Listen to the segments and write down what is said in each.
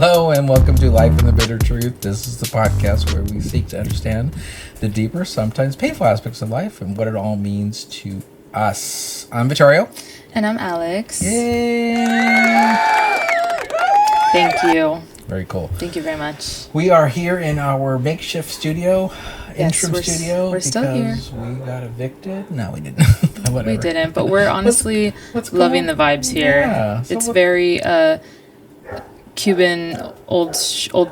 Hello and welcome to Life in the Bitter Truth. This is the podcast where we seek to understand the deeper, sometimes painful aspects of life and what it all means to us. I'm Vittorio. And I'm Alex. Yay! Thank you. Very cool. Thank you very much. We are here in our makeshift studio, Yes, interim studio. we're still here. Because we got evicted. No, we didn't. Whatever. We didn't, but we're honestly what's loving going- the vibes here. Yeah, so It's what- very Cuban old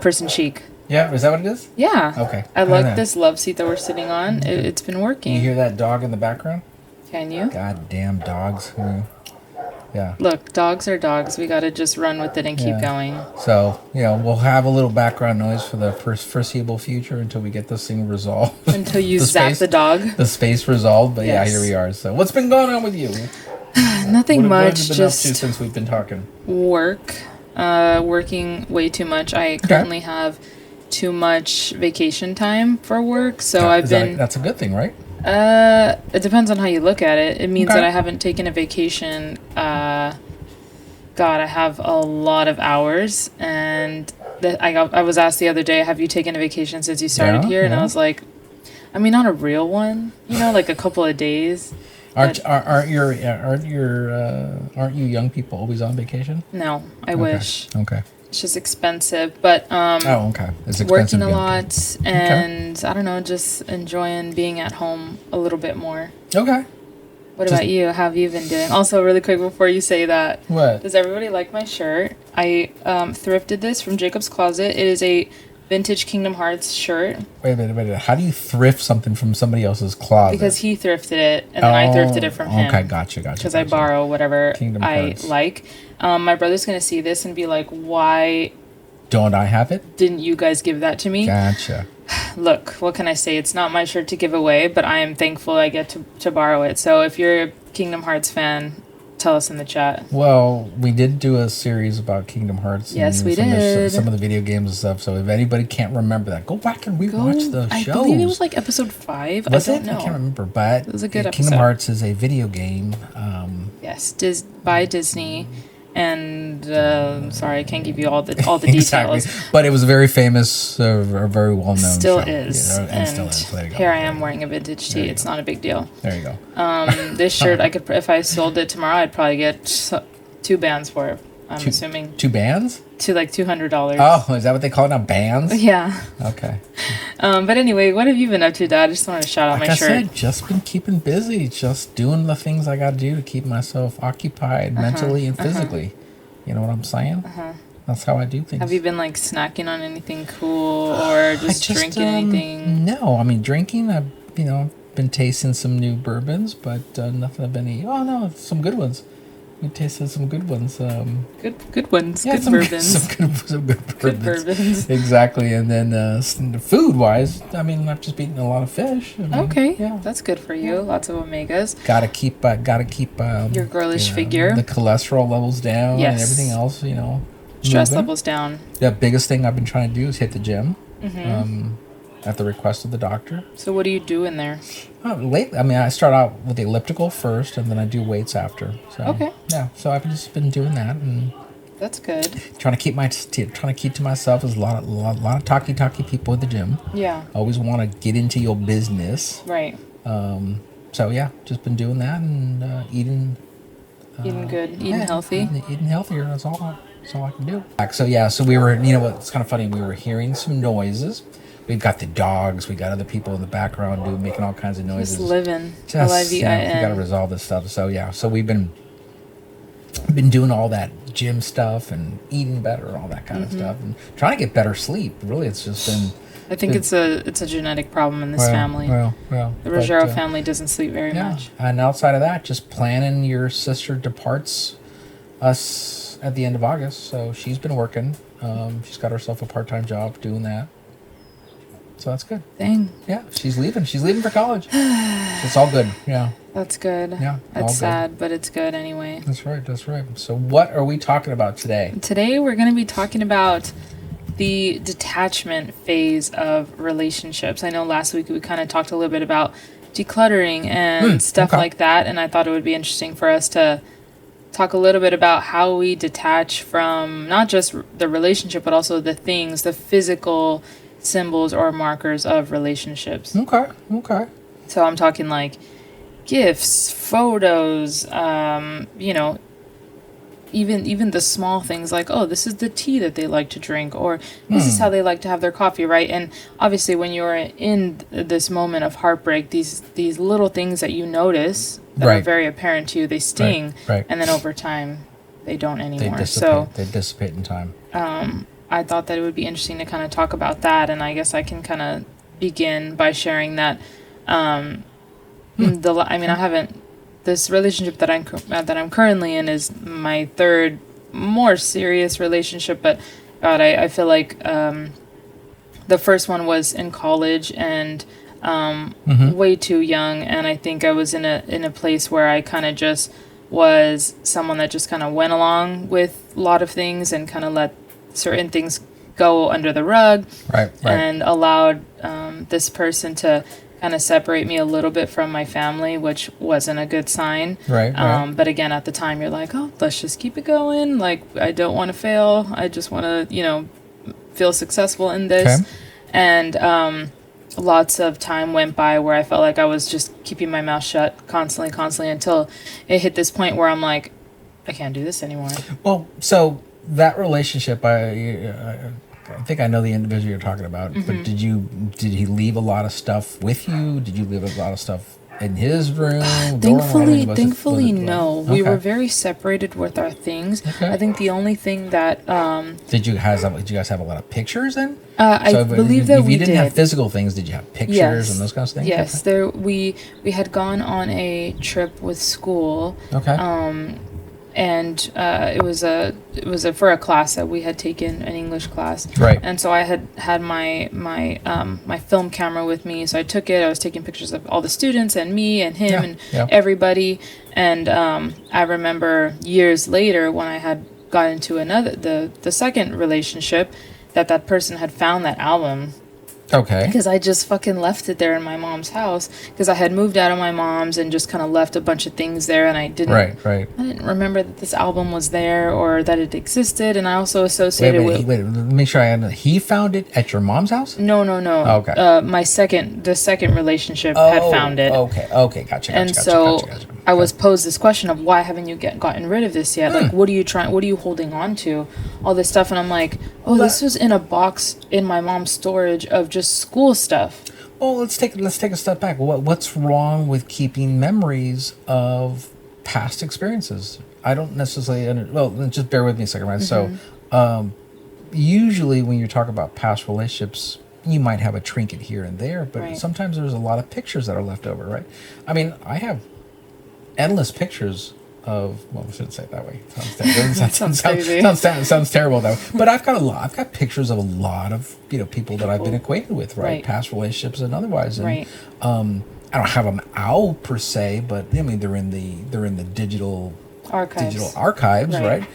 person chic. Yeah, is that what it is? Yeah. Okay. I like know. this love seat that we're sitting on. It's been Can working. you hear that dog in the background? Can you? Goddamn dogs. Yeah. Look, dogs are dogs. We gotta just run with it and keep going. So, we'll have a little background noise for the foreseeable future until we get this thing resolved. Until you The zap space- the dog. The space resolved, but Yes. yeah, here we are. So, what's been going on with you? Nothing What have much. you been up to Just since we've been talking? work. Working way too much. I currently have too much vacation time for work, so That's a good thing, right? It depends on how you look at it. It means Okay. that I haven't taken a vacation. God, I have a lot of hours, and I was asked the other day, "Have you taken a vacation since you started Yeah, here?" And yeah. I was like, "I mean, not a real one. Like a couple of days." Aren't you young people always on vacation? No, I wish. Okay. It's just expensive, but Okay. It's expensive. working a being- lot, and I don't know, just enjoying being at home a little bit more. Okay. What Just- about you? How have you been doing? Also, really quick before you say that, What? does everybody like my shirt? I thrifted this from Jacob's Closet. It is a vintage Kingdom Hearts shirt Wait a minute. How do you thrift something from somebody else's closet? because he thrifted it, and then I thrifted it from him. Okay, gotcha. Because I borrow whatever Kingdom I Hearts. like. My brother's gonna see this and be like, "Why Don't I have it? didn't you guys give that to me?" Gotcha. Look, what can I say? It's not my shirt to give away, but I am thankful I get to borrow it. So if you're a Kingdom Hearts fan, tell us in the chat. Well, we did do a series about Kingdom Hearts. Yes, we some did. some of the video games and stuff. So if anybody can't remember that, go back and rewatch the I shows. believe it was like episode 5. Was I it? don't know. I can't remember, but It was a good Kingdom episode. Hearts is a video game. Yes, by Disney, and sorry, I can't give you all the Exactly. details. But it was a very famous, or very well known. Still show, is, and still is. There you go. here I am wearing a vintage There tee. you It's go. not a big deal. There you go. This shirt, I could if I sold it tomorrow, I'd probably get 2 bands for it. I'm assuming Two bands? to like $200. Oh, is that what they call it now? Bands? Yeah. Okay. But anyway, what have you been up to, Dad? I just wanted to shout out Like my I shirt. said, just been keeping busy, just doing the things I got to do to keep myself occupied mentally and physically. You know what I'm saying? That's how I do things. Have you been like snacking on anything cool or just drinking anything? No, I mean drinking. I've been tasting some new bourbons, but nothing of any. Oh no, some good ones. We tasted some good ones. Good ones. Yeah, Good some bourbons. some good bourbons. Good bourbons. Exactly, and then food wise, I mean, I've just eaten a lot of fish. I mean, Okay, yeah. that's good for you. Lots of omegas. Gotta keep Your girlish figure. the cholesterol levels down, and Yes. everything else. Stress moving. levels down. The biggest thing I've been trying to do is hit the gym. Mm-hmm. At the request of the doctor. So what do you do in there? Lately, I mean, I start out with the elliptical first, and then I do weights after. So, Okay. Yeah, so I've just been doing that and That's good. trying to keep to myself. There's a lot of talky people at the gym. Yeah. Always want to get into your business. Right. So yeah, just been doing that and eating. Eating good. Eating healthy. Eating healthier. That's all I can do. So yeah, so we were. You know what? It's kind of funny. We were hearing some noises. We've got the dogs. We got other people in the background making all kinds of noises. Just living. Just, we got to Living. resolve this stuff. So yeah, so we've been doing all that gym stuff and eating better, all that kind of stuff, and trying to get better sleep. Really, it's just been. I think it's a genetic problem in this family. Well, The Roggero family doesn't sleep very yeah. much. And outside of that, just planning. Your sister departs us at the end of August, so she's been working. She's got herself a part-time job doing that. So that's good. Dang. Yeah, she's leaving. She's leaving for college. It's all good. Yeah. That's good. Yeah, all That's good. sad, but it's good anyway. That's right. That's right. So what are we talking about today? Today we're going to be talking about the detachment phase of relationships. I know last week we kind of talked a little bit about decluttering and stuff okay. like that, and I thought it would be interesting for us to talk a little bit about how we detach from not just the relationship, but also the things, the physical symbols or markers of relationships. Okay. So I'm talking like gifts, photos, even the small things like, oh, this is the tea that they like to drink, or this is how they like to have their coffee, right? And obviously when you're in this moment of heartbreak, these little things that you notice that are very apparent to you, they sting, right. And then over time they don't anymore. They dissipate in time. I thought that it would be interesting to kind of talk about that, and I guess I can kind of begin by sharing that I haven't. This relationship that I'm currently in is my third more serious relationship, but God, I feel like the first one was in college and way too young, and I think I was in a place where I kind of just was someone that just kind of went along with a lot of things and kind of let certain things go under the rug, right. And allowed this person to kind of separate me a little bit from my family, which wasn't a good sign. Right. But again, at the time, you're like, oh, let's just keep it going. Like, I don't want to fail. I just want to, feel successful in this. Okay. And lots of time went by where I felt like I was just keeping my mouth shut constantly until it hit this point where I'm like, I can't do this anymore. Well, so that relationship, I think I know the individual you're talking about, but did he leave a lot of stuff with you? Did you leave a lot of stuff in his room? Thankfully, no. Okay. We were very separated with our things. Okay. I think the only thing that did you guys have a lot of pictures then? I believe that we did. If you didn't have physical things, did you have pictures and those kinds of things? Yes, okay. We had gone on a trip with school. Okay. And it was for a class that we had taken, an English class. Right. And so I had my film camera with me, so I took it. I was taking pictures of all the students and me and him everybody. And I remember years later when I had got into the second relationship, that person had found that album. Okay. Because I just fucking left it there in my mom's house because I had moved out of my mom's and just kind of left a bunch of things there, and I didn't. Right. I didn't remember that this album was there or that it existed, and I also associated with. Wait. Let me make sure I understand. He found it at your mom's house? No. Oh, okay. The second relationship had found it. Okay. Gotcha. And so I was posed this question of why haven't you gotten rid of this yet? Like, what are you holding on to? All this stuff, and I'm like, this was in a box in my mom's storage of just school stuff. Well, let's take a step back. What's wrong with keeping memories of past experiences? I don't necessarily just bear with me a second, right? So, usually when you talk about past relationships, you might have a trinket here and there, but sometimes there's a lot of pictures that are left over, right? I mean, I have endless pictures of, well, I shouldn't say it that way. Sounds terrible though. But I've got pictures of a lot of people that I've been acquainted with, right? Past relationships and otherwise. And, I don't have them out per se, but I mean they're in the digital archives, right?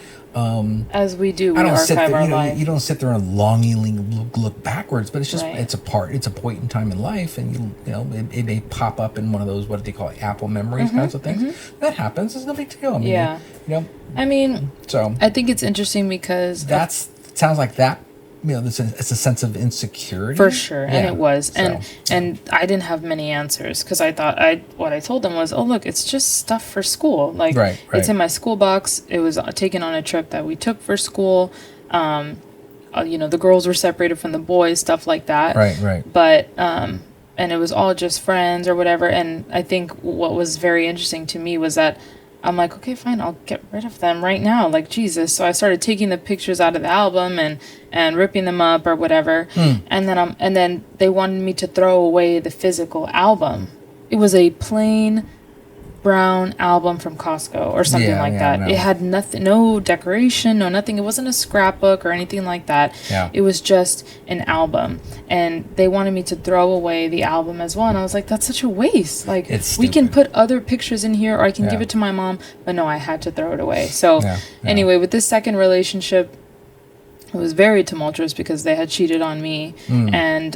As we do, we archive our life. You don't sit there and longingly look backwards, but it's just it's a point in time in life, and it may pop up in one of those, what do they call it, Apple memories kinds of things. That happens. There's no big deal. I mean, so I think it's interesting because sounds like that. It's a sense of insecurity for sure, and it was, and I didn't have many answers because I thought what I told them was, oh look, it's just stuff for school, like it's in my school box. It was taken on a trip that we took for school. The girls were separated from the boys, stuff like that. Right. But and it was all just friends or whatever. And I think what was very interesting to me was that I'm like, okay, fine, I'll get rid of them right now. Like, Jesus. So I started taking the pictures out of the album and ripping them up or whatever. And then they wanted me to throw away the physical album. It was a plain brown album from Costco or something like that. No. It had nothing, no decoration, no nothing. It wasn't a scrapbook or anything like that. Yeah. It was just an album. And they wanted me to throw away the album as well. And I was like, that's such a waste. Like, we can put other pictures in here or I can give it to my mom. But no, I had to throw it away. So anyway, with this second relationship, it was very tumultuous because they had cheated on me and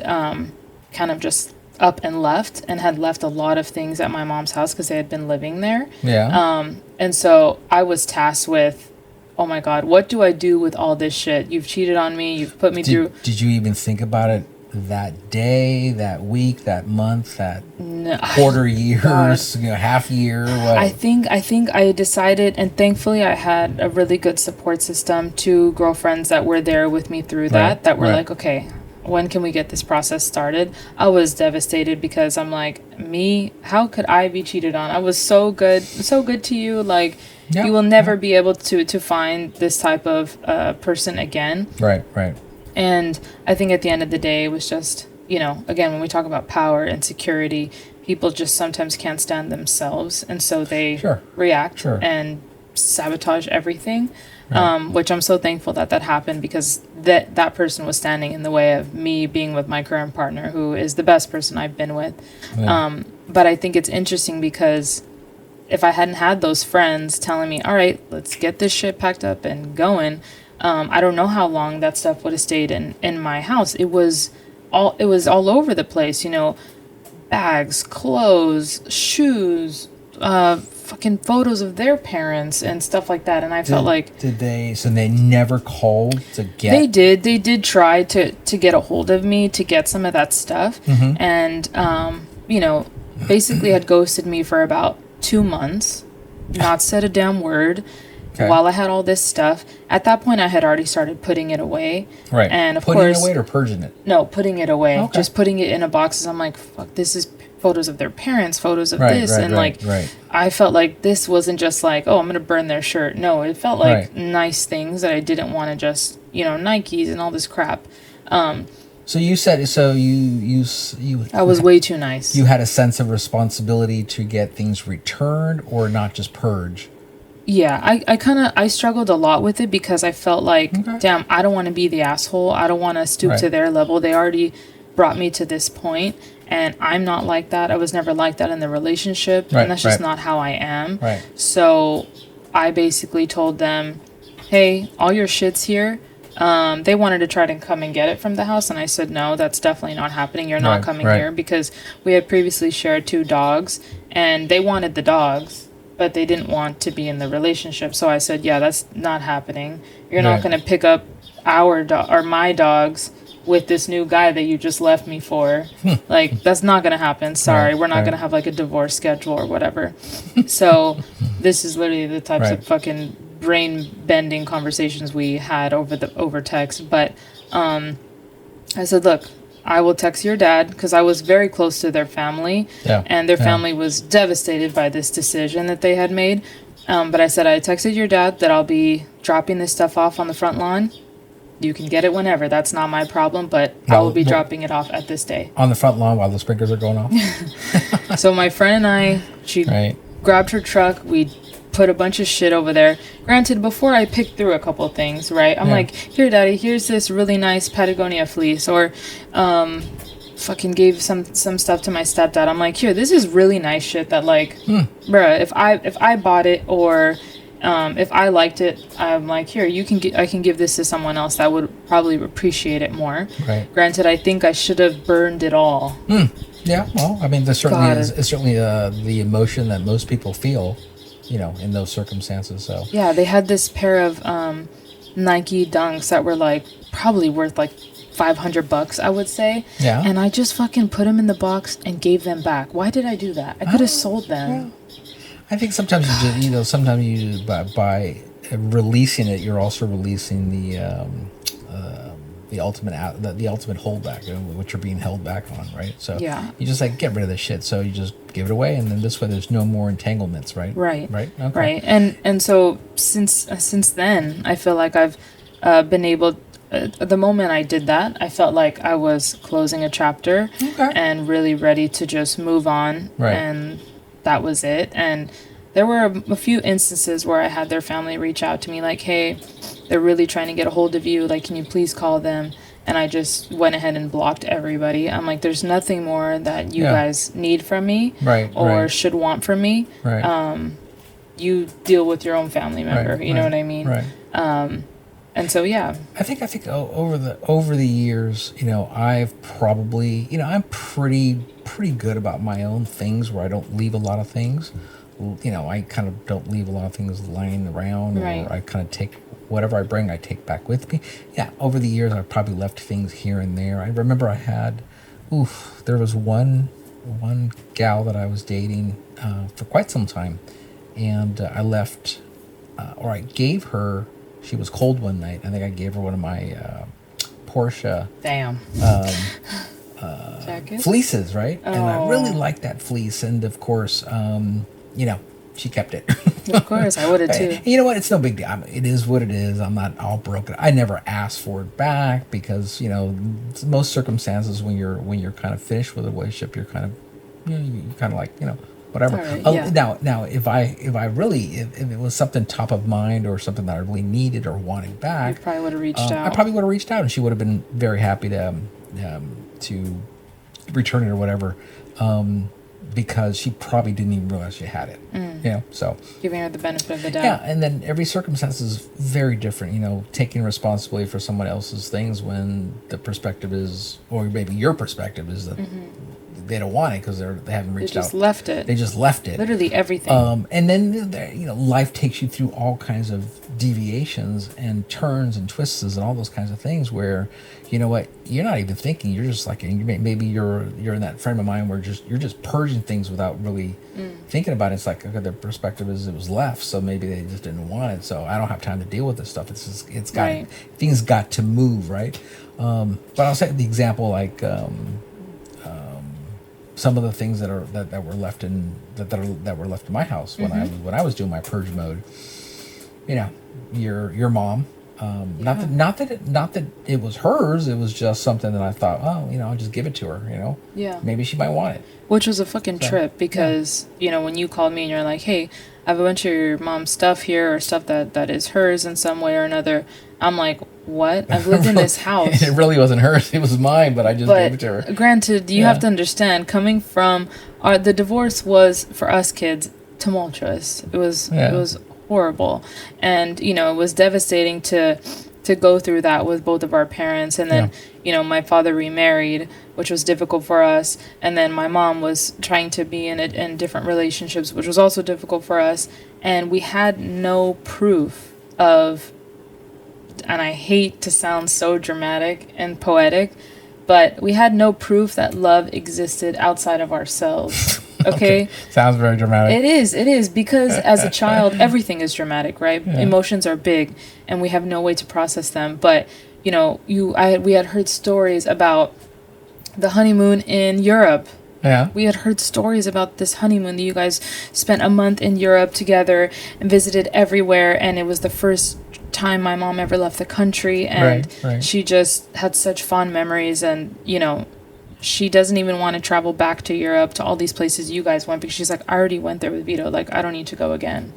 kind of just up and left, and had left a lot of things at my mom's house because they had been living there. Yeah. And so I was tasked with, oh my God, what do I do with all this shit? You've cheated on me. You've put me through. Did you even think about it that day, that week, that month, that quarter, years, half year? What? I think I decided, and thankfully I had a really good support system, 2 girlfriends that were there with me through that were like, okay, when can we get this process started? I was devastated because I'm like, how could I be cheated on? I was so good to you. Like, you will never be able to find this type of person again. Right. And I think at the end of the day, it was just, again, when we talk about power and security, people just sometimes can't stand themselves. And so they react and sabotage everything. Which I'm so thankful that happened, because that person was standing in the way of me being with my current partner, who is the best person I've been with. But I think it's interesting because if I hadn't had those friends telling me, all right, let's get this shit packed up and going, I don't know how long that stuff would have stayed in my house. It was all over the place, bags, clothes, shoes, fucking photos of their parents and stuff like that. And I felt like... So they never called to get... They did try to get a hold of me to get some of that stuff. And, basically had ghosted me for about 2 months, not said a damn word. While I had all this stuff. At that point, I had already started putting it away. Right. And of putting course... Putting it away or purging it? No, putting it away. Okay. Just putting it in a box. I'm like, fuck, this is photos of their parents, photos of this. I felt like this wasn't just like, oh, I'm going to burn their shirt. No, it felt like nice things that I didn't want to just, Nikes and all this crap. So you said, you I was way too nice. You had a sense of responsibility to get things returned or not just purge? Yeah, I struggled a lot with it because I felt like, damn, I don't want to be the asshole. I don't want to stoop to their level. They already brought me to this point, and I'm not like that. I was never like that in the relationship, and that's just not how I am. Right. So I basically told them, hey, all your shit's here. They wanted to try to come and get it from the house, and I said, no, that's definitely not happening. You're not coming here, because we had previously shared 2 dogs, and they wanted the dogs, but they didn't want to be in the relationship. So I said, yeah, that's not happening. You're not going to pick up my dogs with this new guy that you just left me for. Like, that's not going to happen. Sorry, we're not going to have like a divorce schedule or whatever. So this is literally the types of fucking brain bending conversations we had over text. But I said, look, I will text your dad, because I was very close to their family, and their family was devastated by this decision that they had made. But I said, I texted your dad that I'll be dropping this stuff off on the front lawn. You can get it whenever. That's not my problem, but I will be dropping it off at this day. On the front lawn while the sprinklers are going off? So my friend and I, she grabbed her truck. We put a bunch of shit over there. Granted, before I picked through a couple things, right? I'm like, here, daddy, here's this really nice Patagonia fleece. Or fucking gave some stuff to my stepdad. I'm like, here, this is really nice shit that, like, bruh, if I bought it, or if I liked it, I'm like, here, I can give this to someone else that would probably appreciate it more. Right. Granted, I think I should have burned it all. Yeah, well, I mean, there certainly is. It's certainly the emotion that most people feel, in those circumstances. So yeah, they had this pair of Nike Dunks that were like probably worth like $500, I would say. Yeah. And I just fucking put them in the box and gave them back. Why did I do that? I could have sold them. Yeah. I think sometimes sometimes you by releasing it, you're also releasing the ultimate holdback, what you're being held back on, right? So you just like get rid of this shit. So you just give it away, and then this way there's no more entanglements, right? Right. Okay. Right. And so since then, I feel like I've been able. The moment I did that, I felt like I was closing a chapter and really ready to just move on. Right. And that was it. And there were a few instances where I had their family reach out to me like, hey, they're really trying to get a hold of you. Like, can you please call them? And I just went ahead and blocked everybody. I'm like, there's nothing more that you guys need from me or should want from me. Right. You deal with your own family member. You know what I mean? Right. And so, yeah. I think over the years, I've probably, I'm pretty good about my own things where I don't leave a lot of things. I kind of don't leave a lot of things lying around, Right. or I kind of take whatever I bring, I take back with me. Yeah, over the years, I've probably left things here and there. I remember there was one gal that I was dating for quite some time, and I left, or I gave her. She was cold one night. I think I gave her one of my Porsche Damn. Jacket? fleeces, right? Oh. And I really liked that fleece, and of course, she kept it. Of course, I would have too. And you know what? It's no big deal. It is what it is. I'm not all broken. I never asked for it back because most circumstances when you're kind of finished with a relationship, you're kind of you kind of like whatever. Right, yeah. Now if it was something top of mind or something that I really needed or wanted back, You probably would have reached out. I probably would have reached out, and she would have been very happy to return it or whatever. Because she probably didn't even realize she had it. So Giving her the benefit of the doubt. yeah, and then every circumstance is very different. Taking responsibility for someone else's things when the perspective is, or maybe your perspective is that they don't want it because they haven't reached out. They just left it. They just left it. Literally everything. And then life takes you through all kinds of deviations and turns and twists and all those kinds of things where, you're not even thinking. You're just like, maybe you're in that frame of mind where you're just purging things without really thinking about it. It's like, okay, their perspective is it was left, so maybe they just didn't want it. So I don't have time to deal with this stuff. It's got Right. things got to move, right? But I'll say the example like. Some of the things that were left in that were left in my house when I was doing my purge mode. Your mom. Not that it was hers. It was just something that I thought, I'll just give it to her. Yeah. Maybe she might want it. Which was a fucking trip because, when you called me and you're like, hey, I have a bunch of your mom's stuff here or stuff that is hers in some way or another. I'm like, what? I've lived in this house. It really wasn't hers. It was mine, but I just gave it to her. Granted, you have to understand, coming from the divorce was, for us kids, tumultuous. It was horrible. And, it was devastating to go through that with both of our parents. And then, my father remarried, which was difficult for us. And then my mom was trying to be in different relationships, which was also difficult for us. And we had no proof of, and I hate to sound so dramatic and poetic, but we had no proof that love existed outside of ourselves. Okay? Sounds very dramatic. It is because as a child, everything is dramatic, right? Yeah. Emotions are big and we have no way to process them. But, we had heard stories about the honeymoon in Europe. Yeah. We had heard stories about this honeymoon that you guys spent a month in Europe together and visited everywhere. And it was the first time my mom ever left the country. And right. she just had such fond memories. And, she doesn't even want to travel back to Europe, to all these places you guys went, because she's like, I already went there with Vito. Like, I don't need to go again.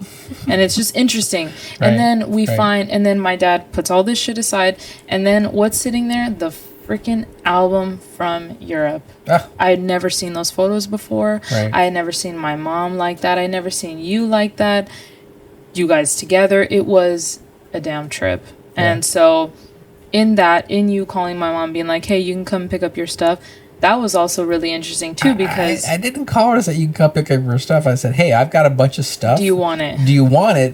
And it's just interesting. And then we find, and then my dad puts all this shit aside. And then what's sitting there? The freaking album from Europe. I had never seen those photos before. Right. I had never seen my mom like that. I had never seen you like that. You guys together. It was a damn trip. Yeah. And so in you calling my mom being like, hey, you can come pick up your stuff. That was also really interesting too, because I didn't call her and say you can come pick up your stuff. I said, hey, I've got a bunch of stuff. do you want it?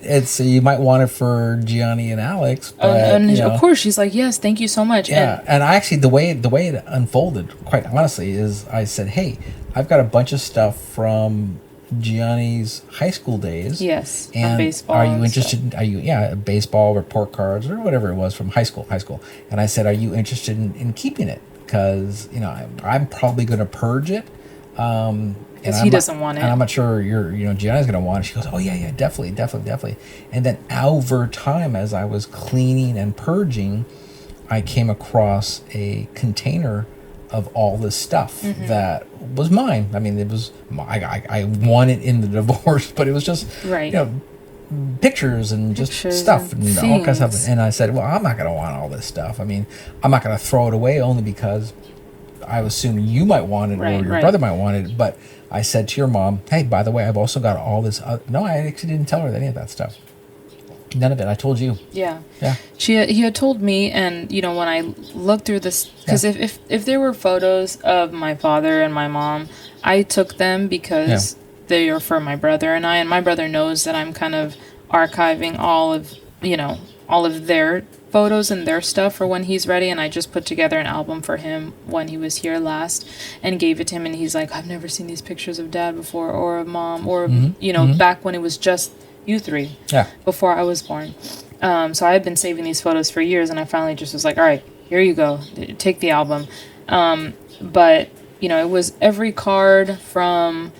It's you might want it for Gianni and Alex. But, Of course, she's like, yes, thank you so much. Yeah, and I actually the way it unfolded, quite honestly, is I said, hey, I've got a bunch of stuff from Gianni's high school days. Yes, and baseball. Are you interested? Baseball report cards or whatever it was from high school. And I said, are you interested in keeping it? Because I'm probably going to purge it. Because he doesn't want it. And I'm not sure Gianni's going to want it. She goes, oh yeah, definitely. And then over time, as I was cleaning and purging, I came across a container of all this stuff that was mine. I mean, it was I won it in the divorce, but it was just pictures and just stuff and all kinds of stuff. And I said, well, I'm not going to want all this stuff. I mean, I'm not going to throw it away only because I assume you might want it or your brother might want it. But I said to your mom, hey, by the way, I've also got all this. No, I actually didn't tell her any of that stuff. None of it. I told you. Yeah. Yeah. He had told me, and you know, when I looked through this, because if there were photos of my father and my mom, I took them because they are for my brother and my brother knows that I'm kind of archiving all of, you know, all of their photos and their stuff for when he's ready, and I just put together an album for him when he was here last and gave it to him, and he's like, I've never seen these pictures of dad before, or of mom, or you know, back when it was just you three, before I was born. So I had been saving these photos for years, and I finally just was like, all right, here you go, take the album. But you know, it was every card from,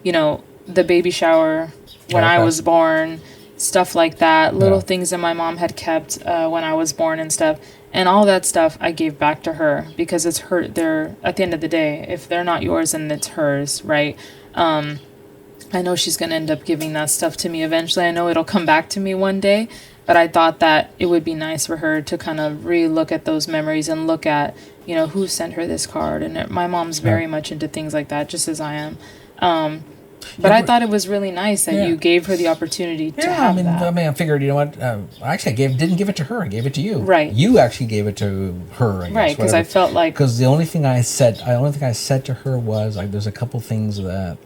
you know, the baby shower when I was born, stuff like that, little things that my mom had kept when I was born and stuff, and all that stuff I gave back to her because it's her. They're, at the end of the day, if they're not yours, then it's hers, right? I know she's gonna end up giving that stuff to me eventually. I know it'll come back to me one day, but I thought that it would be nice for her to kind of re-look at those memories and look at, you know, who sent her this card. And my mom's very much into things like that, just as I am. But I thought it was really nice that you gave her the opportunity to have that. I mean, I figured, you know what? Actually, didn't give it to her. I gave it to you. Right. You actually gave it to her. I guess, right, because I felt like because the only thing I said to her was like, there's a couple things that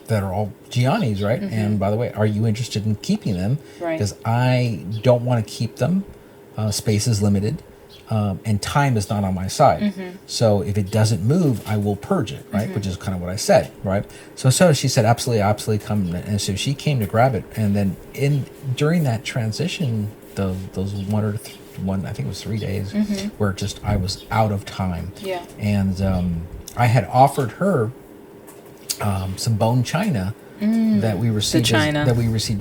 that are all Gianni's, right? And by the way, are you interested in keeping them? Right. Because I don't want to keep them. Space is limited. And time is not on my side. So if it doesn't move, I will purge it, right? Which is kind of what I said, right? So she said, absolutely come. And so she came to grab it. And then during that transition, those I think it was 3 days, where just I was out of time. Yeah. And I had offered her some bone china that we received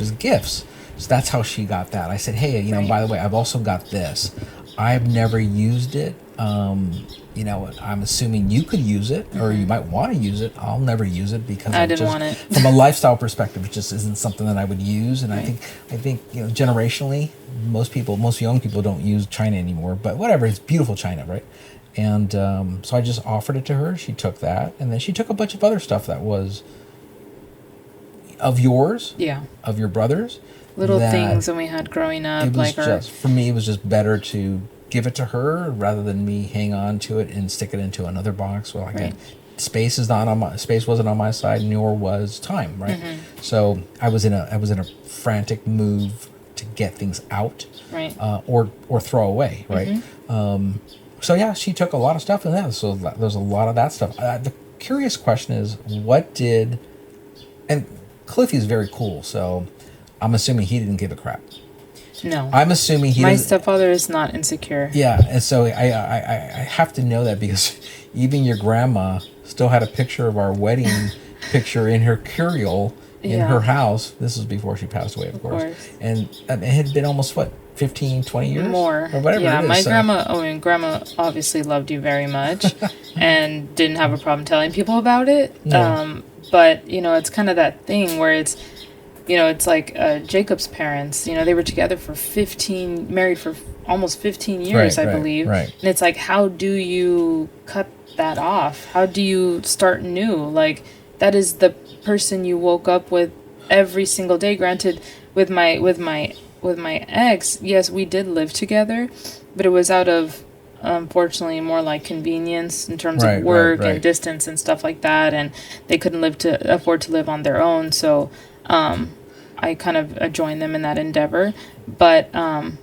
as gifts. So that's how she got that. I said, hey, you know, by the way, I've also got this. I've never used it. You know, I'm assuming you could use it, or you might want to use it. I'll never use it because I didn't want it. From a lifestyle perspective, it just isn't something that I would use. And I think you know, generationally, most young people don't use china anymore. But whatever, it's beautiful china, right? And so I just offered it to her. She took that, and then she took a bunch of other stuff that was of yours, of your brother's. Little things that we had growing up. It was for me, it was just better to give it to her rather than me hang on to it and stick it into another box. Well, again, space wasn't on my side, nor was time, right? So I was in a frantic move to get things out, right? Or throw away, right? So yeah, she took a lot of stuff in that. So there's a lot of that stuff. The curious question is, and Cliffy's very cool, so I'm assuming he didn't give a crap. No. I'm assuming my stepfather is not insecure. Yeah, and so I have to know that because even your grandma still had a picture of our wedding picture in her curio in her house. This was before she passed away, of course. And it had been almost, 15, 20 years? More. Or whatever it is. My grandma obviously loved you very much and didn't have a problem telling people about it. Yeah. But, you know, it's kind of that thing where it's, you know, it's like Jacob's parents, you know, they were together for married for almost 15 years, I believe. Right. And it's like, how do you cut that off? How do you start new? Like, that is the person you woke up with every single day. Granted, with my ex, yes, we did live together, but it was out of, unfortunately, more like convenience in terms of work and distance and stuff like that. And they couldn't afford to live on their own. So, I kind of joined them in that endeavor, but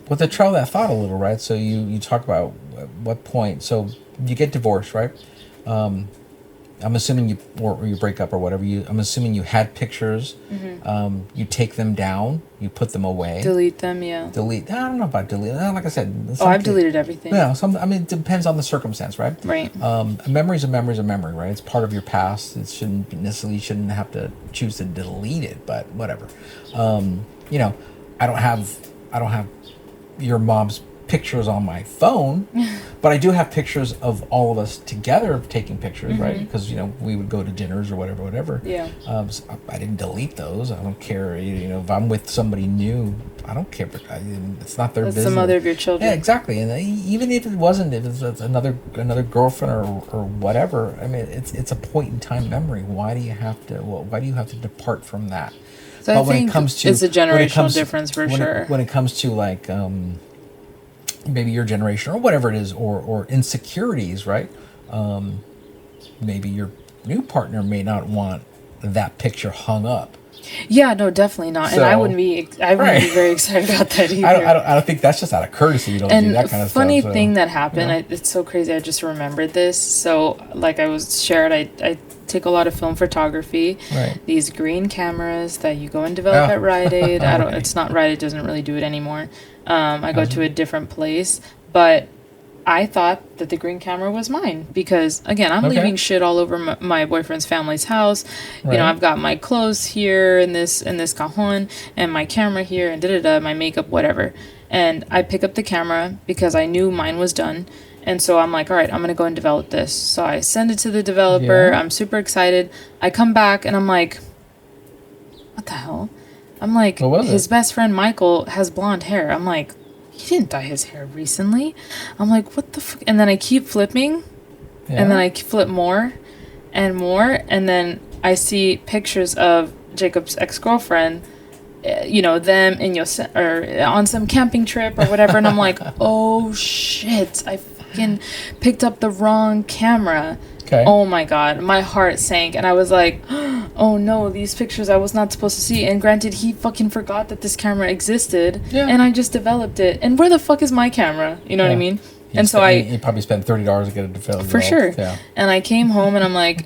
with the trail that thought a little, right? So you talk about what point. So you get divorced, right? I'm assuming you break up or whatever. I'm assuming you had pictures. You take them down. You put them away. Delete them, yeah. I don't know about delete. Like I said. I've deleted everything. Yeah, it depends on the circumstance, right? Right. Memory's a memory, right? It's part of your past. It shouldn't have to choose to delete it, but whatever. You know, I don't have your mom's pictures on my phone, but I do have pictures of all of us together taking pictures, right? Because, you know, we would go to dinners or whatever. Yeah. So I didn't delete those. I don't care. You know, if I'm with somebody new, I don't care. It's not their business. It's the mother of your children. Yeah, exactly. And even if it wasn't, if it's another girlfriend or whatever, I mean, it's a point in time memory. Why do you have to depart from that? So I think it's a generational difference for sure. When it comes to like maybe your generation or whatever it is, or insecurities, right? Maybe your new partner may not want that picture hung up. Yeah, no, definitely not. And I wouldn't be very excited about that either. I don't think that's just out of courtesy. You don't do that kind of stuff. And funny thing that happened, it's so crazy. I just remembered this. So, like I was shared, I take a lot of film photography. Right. These green cameras that you go and develop at Rite Aid. It's not Rite Aid, doesn't really do it anymore. I go to a different place, but I thought that the green camera was mine because, again, I'm leaving shit all over my boyfriend's family's house. Right. You know, I've got my clothes here in this cajon and my camera here and my makeup, whatever. And I pick up the camera because I knew mine was done. And so I'm like, all right, I'm going to go and develop this. So I send it to the developer. Yeah. I'm super excited. I come back and I'm like, what the hell? I'm like, his best friend Michael has blonde hair. I'm like, he didn't dye his hair recently. I'm like, what the fuck? And then I keep flipping. Yeah. And then I flip more and more. And then I see pictures of Jacob's ex-girlfriend, them in or on some camping trip or whatever. And I'm like, oh shit, I fucking picked up the wrong camera. Okay. Oh my God, my heart sank. And I was like, oh no, these pictures I was not supposed to see. And granted, he fucking forgot that this camera existed. Yeah. And I just developed it. And where the fuck is my camera? You know what I mean? He probably spent $30 to get it developed. For sure. Yeah. And I came home and I'm like,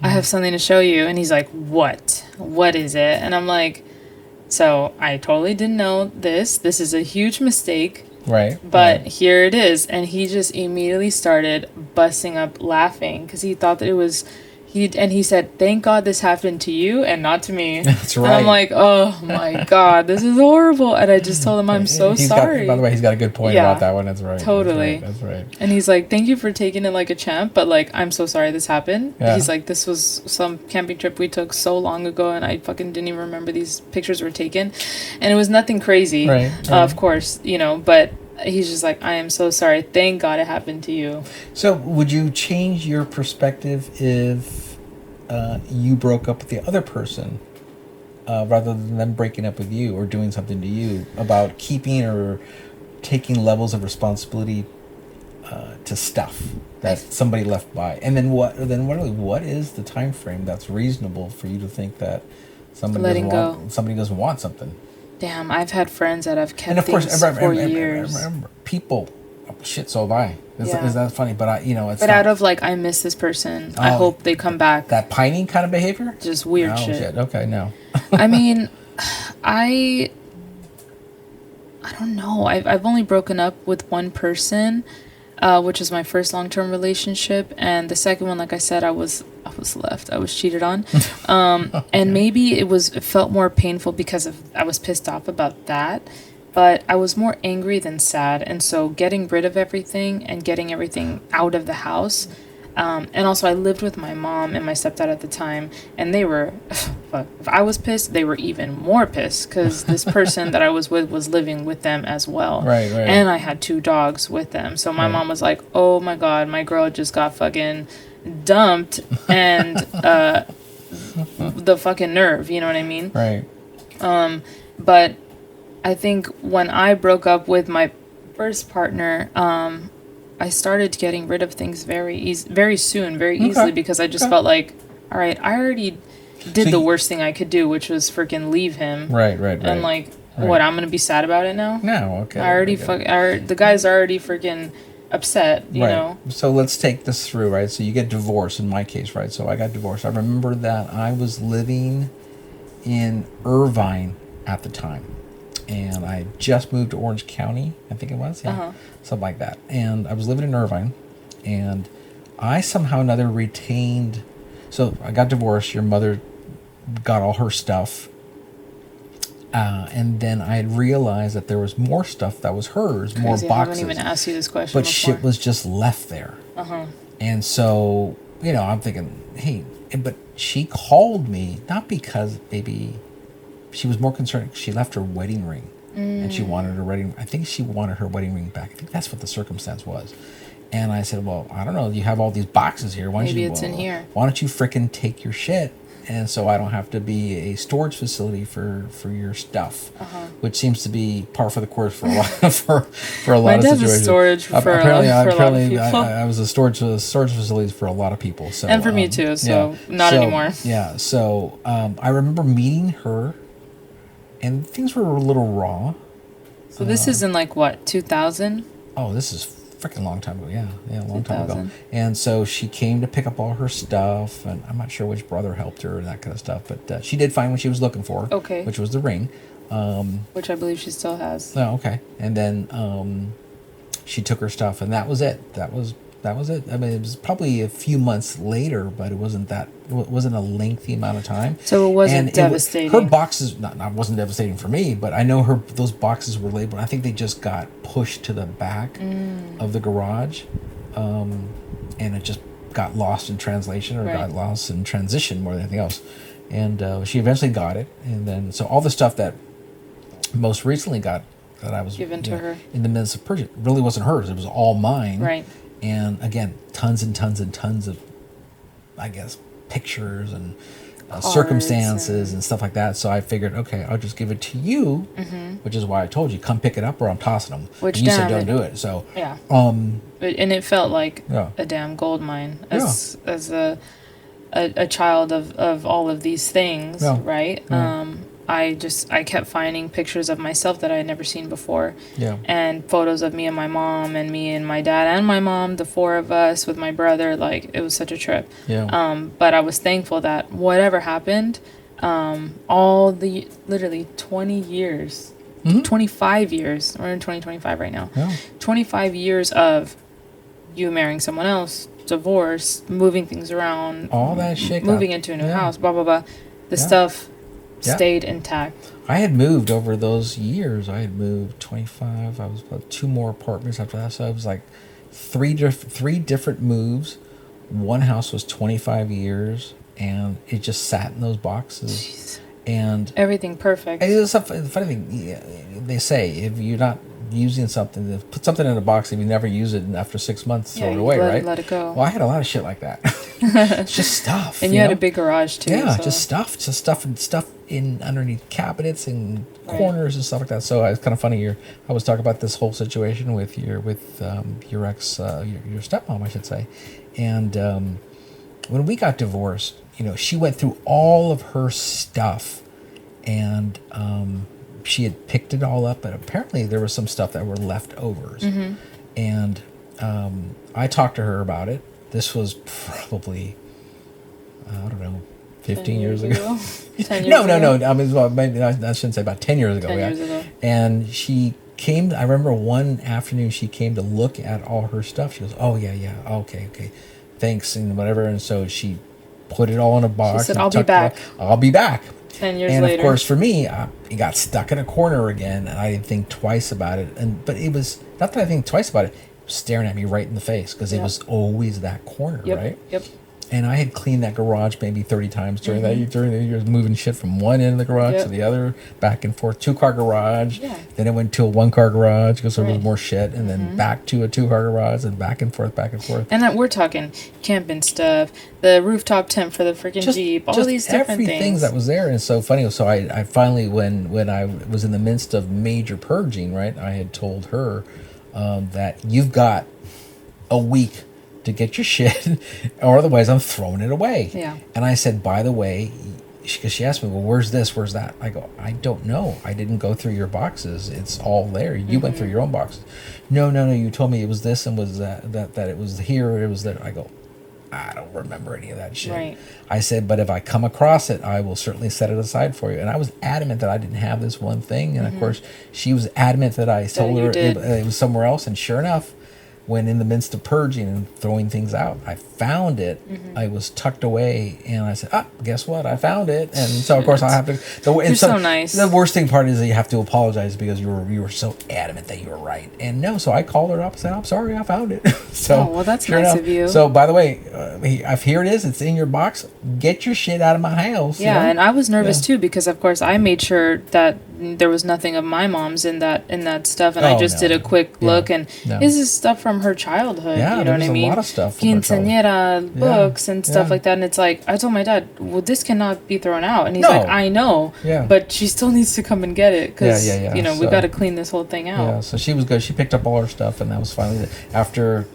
I have something to show you. And he's like, what? What is it? And I'm like, so I totally didn't know this. This is a huge mistake. Right. But here it is. And he just immediately started busting up laughing because he thought that it was... He said, thank God this happened to you and not to me. That's right. And I'm like, oh my God, this is horrible. And I just told him, I'm so sorry. By the way, he's got a good point about that one. That's right. Totally. That's right. And he's like, thank you for taking it like a champ, but like, I'm so sorry this happened. Yeah. He's like, this was some camping trip we took so long ago and I fucking didn't even remember these pictures were taken. And it was nothing crazy, of course, but he's just like, I am so sorry. Thank God it happened to you. So would you change your perspective if you broke up with the other person rather than them breaking up with you or doing something to you about keeping or taking levels of responsibility to stuff that somebody left by? And then what is the time frame that's reasonable for you to think that somebody doesn't want something? Damn, I've had friends that have kept things for years. Remember, people, shit, so have I. Is that funny? But it's. But out of like, I miss this person. I hope they come back. That pining kind of behavior. Just weird shit. Okay, no. I mean, I don't know. I've only broken up with one person, which was my first long-term relationship, and the second one, like I said, I was left. I was cheated on, and maybe it felt more painful because I was pissed off about that. But I was more angry than sad. And so getting rid of everything and getting everything out of the house. And also I lived with my mom and my stepdad at the time. And they were, if I was pissed, they were even more pissed. Because this person that I was with was living with them as well. Right. And I had 2 dogs with them. So my mom was like, oh my God, my girl just got fucking dumped. And the fucking nerve, you know what I mean? Right. But I think when I broke up with my first partner, I started getting rid of things very soon, very easily, because I just felt like, all right, I already did the worst thing I could do, which was freaking leave him. Right. And like, what, I'm going to be sad about it now? No, okay. The guy's already freaking upset, you know? So let's take this through, right? So you get divorced in my case, right? So I got divorced. I remember that I was living in Irvine at the time. And I just moved to Orange County, I think it was, something like that. And I was living in Irvine, and I somehow or another retained. So I got divorced. Your mother got all her stuff, and then I had realized that there was more stuff that was hers, more boxes. I haven't even asked you this question but before. Shit was just left there. And so I'm thinking, hey, but she called me not because maybe. She was more concerned. She left her wedding ring, and she wanted her wedding. I think she wanted her wedding ring back. I think that's what the circumstance was. And I said, "Well, I don't know. You have all these boxes here. Maybe it's in here. Why don't you frickin' take your shit and so I don't have to be a storage facility for your stuff, which seems to be par for the course for a lot for a lot of situations. My dad's storage for apparently, a lot of people. I was a storage facilities for a lot of people. So and for me too. So not anymore. Yeah. So I remember meeting her, and things were a little raw. So this is in like what, 2000? Oh, this is freaking long time ago. Yeah, a long time ago. And so she came to pick up all her stuff, and I'm not sure which brother helped her and that kind of stuff, but she did find what she was looking for. Okay. Which was the ring. Which I believe she still has. Oh, okay. And then she took her stuff, and that was it. That was it. I mean, it was probably a few months later, but it wasn't a lengthy amount of time. So it wasn't devastating. Her boxes, not wasn't devastating for me, but I know those boxes were labeled. I think they just got pushed to the back of the garage, and it just got lost in translation or got lost in transition more than anything else. And she eventually got it, and then so all the stuff that most recently got that I was given to her in the midst of purchase really wasn't hers. It was all mine. Right. And again, tons and tons and tons of, I guess, pictures and circumstances and stuff like that. So I figured, okay, I'll just give it to you, which is why I told you, come pick it up or I'm tossing them. Which and you said don't do it. So yeah. And it felt like a damn gold mine as a child of all of these things, right? Yeah. I kept finding pictures of myself that I had never seen before. Yeah. And photos of me and my mom and me and my dad and my mom, the four of us with my brother. Like, it was such a trip. Yeah. But I was thankful that whatever happened, all the literally 20 years, 25 years, we're in 2025 right now. Yeah. 25 years of you marrying someone else, divorce, moving things around. All that shit. Moving into a new house, blah, blah, blah. The stuff stayed intact. I had moved over those years. I had moved 25. I was about 2 more apartments after that. So it was like three different moves. One house was 25 years, and it just sat in those boxes. Jeez. And everything perfect. And it was a funny thing. They say if you're not using something, put something in a box, if you never use it, and after 6 months throw it away, right? Let it go. Well, I had a lot of shit like that. It's just stuff. And you had a big garage too. Yeah, so. just stuff in underneath cabinets and corners and stuff like that. So it's kind of funny. I was talking about this whole situation with your ex, your stepmom, I should say, and when we got divorced, she went through all of her stuff, and she had picked it all up, but apparently there was some stuff that were leftovers. Mm-hmm. And I talked to her about it. This was probably, I don't know, 15 years ago. 10 years ago? No. I mean, well, maybe I shouldn't say about 10 years ago. 10 years ago. And she came, I remember one afternoon she came to look at all her stuff. She goes, oh, yeah, okay, thanks, and whatever. And so she put it all in a box. She said, I'll be back. I'll be back. 10 years later. And of course, for me, it got stuck in a corner again, and I didn't think twice about it. But it was not that I think twice about it. It was staring at me right in the face because it was always that corner, right? Yep. And I had cleaned that garage maybe 30 times during the years, moving shit from one end of the garage to the other, back and forth. 2-car garage. Yeah. Then it went to a 1-car garage because there was more shit, and then back to a 2-car garage, and back and forth. And we're talking camping stuff, the rooftop tent for the freaking Jeep, all these different things that was there. And it's so funny. So I finally, when I was in the midst of major purging, right, I had told her that you've got a week to get your shit, or otherwise I'm throwing it away. Yeah. And I said, by the way, because she asked me, well, where's this? Where's that? I go, I don't know. I didn't go through your boxes. It's all there. You went through your own boxes. No. You told me it was this and was that it was here, it was there. I go, I don't remember any of that shit. Right. I said, but if I come across it, I will certainly set it aside for you. And I was adamant that I didn't have this one thing. And of course, she was adamant that I told her it was somewhere else. And sure enough, when in the midst of purging and throwing things out, I found it. I was tucked away, and I said, guess what? I found it. And so, of course, I have to... You're so nice. The worst thing part is that you have to apologize because you were so adamant that you were right. And no, so I called her up and said, I'm sorry, I found it. So, well, that's nice of you. So, by the way, here it is. It's in your box. Get your shit out of my house. Yeah, and I was nervous, too, because, of course, I made sure that there was nothing of my mom's in that stuff, and I just did a quick look, and this is stuff from her childhood. Yeah, you know what I mean? A lot of stuff from her Quinceañera books and stuff like that, and it's like I told my dad, well, this cannot be thrown out, and he's like, I know, but she still needs to come and get it because you know we got to clean this whole thing out. Yeah, so she was good. She picked up all her stuff, and that was finally after.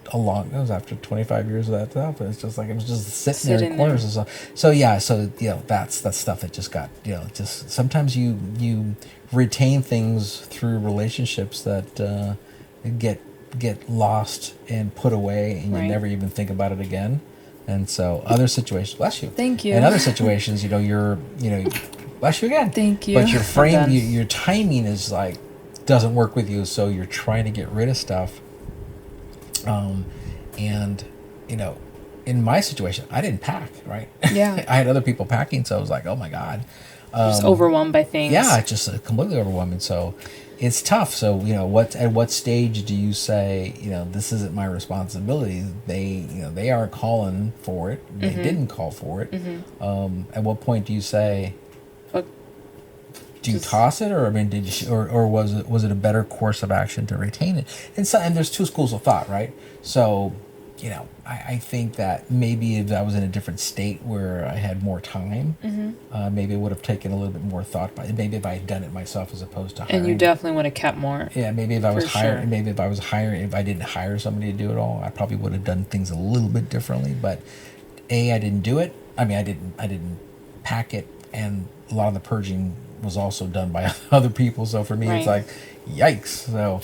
It was after 25 years of that stuff. It's just like it was just sitting there in corners and stuff. So that's stuff that just got just sometimes you retain things through relationships that get lost and put away, and you never even think about it again. And so other situations, bless you. Thank you. In other situations, you're bless you again. Thank you. But your frame, your timing is like doesn't work with you, so you're trying to get rid of stuff. And in my situation, I didn't pack, right? Yeah. I had other people packing, so I was like, oh my God. Just overwhelmed by things. Yeah, just completely overwhelming. So it's tough. So, at what stage do you say, this isn't my responsibility? They aren't calling for it. They didn't call for it. At what point do you say, do you toss it, or or was it a better course of action to retain it? And there's two schools of thought, right? So, I think that maybe if I was in a different state where I had more time, maybe I would have taken a little bit more thought. Maybe if I had done it myself as opposed to hiring. And you definitely would have kept more. Yeah, maybe if I was hiring, if I didn't hire somebody to do it all, I probably would have done things a little bit differently. But I didn't do it. I mean, I didn't pack it, and a lot of the purging was also done by other people. So for me, it's like, yikes. So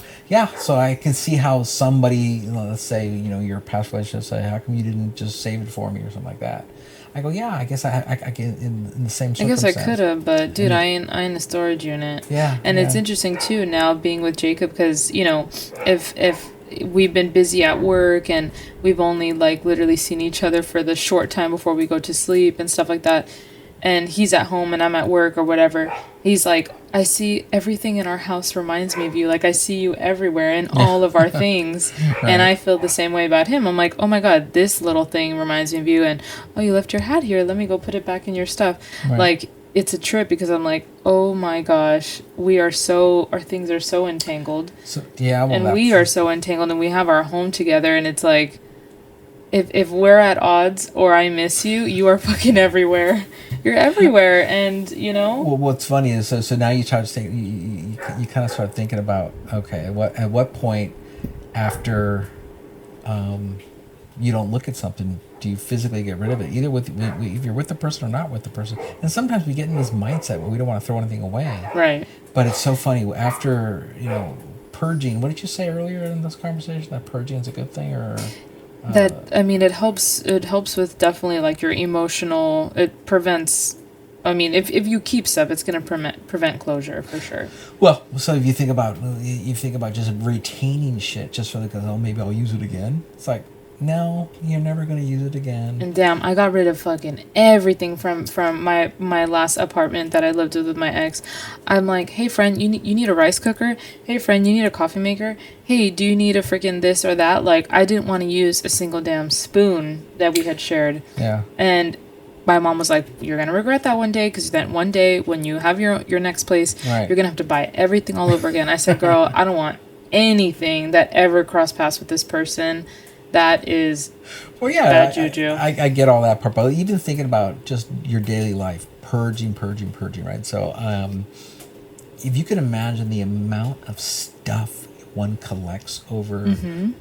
so I can see how somebody, let's say, your past relationship say, how come you didn't just save it for me or something like that? I go, I guess I get in the same circumstance. I guess I could have, but dude, I in a storage unit. Yeah. And it's interesting too now being with Jacob because, if we've been busy at work and we've only like literally seen each other for the short time before we go to sleep and stuff like that, and he's at home and I'm at work or whatever, he's like, I see everything in our house reminds me of you. Like, I see you everywhere in all of our things. And I feel the same way about him. I'm like, oh my God, this little thing reminds me of you. And, oh, you left your hat here. Let me go put it back in your stuff. Like, it's a trip because I'm like, oh my gosh, our things are so entangled. So, and we are so entangled, and we have our home together, and it's like, if we're at odds or I miss you, you are fucking everywhere. You're everywhere, and Well, what's funny is so now you try to think. You kind of start thinking about at what point after you don't look at something do you physically get rid of it? Either if you're with the person or not with the person. And sometimes we get in this mindset where we don't want to throw anything away. Right. But it's so funny after purging. What did you say earlier in this conversation? That purging is a good thing, or it helps with definitely like your emotional, it prevents, if you keep stuff, it's going to prevent closure for sure. Well, so if you think about just retaining shit just for maybe I'll use it again. It's like, no, you're never going to use it again. And damn, I got rid of fucking everything from my last apartment that I lived with my ex. I'm like, hey friend, you need a rice cooker? Hey friend, you need a coffee maker? Hey, do you need a freaking this or that? Like, I didn't want to use a single damn spoon that we had shared. Yeah. And my mom was like, you're going to regret that one day, because then one day when you have your next place, you're going to have to buy everything all over again. I said, girl, I don't want anything that ever crossed paths with this person. That is bad juju. I get all that part, but even thinking about just your daily life, purging, right? So if you can imagine the amount of stuff one collects over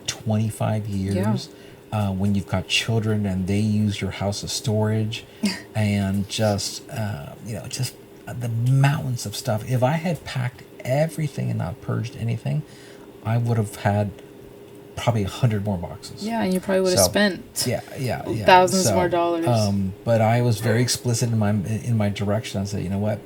25 years, when you've got children and they use your house as storage, and just the mountains of stuff. If I had packed everything and not purged anything, I would have had probably 100 more boxes. Yeah, and you probably would have spent thousands more dollars. But I was very explicit in my direction. I said, you know what?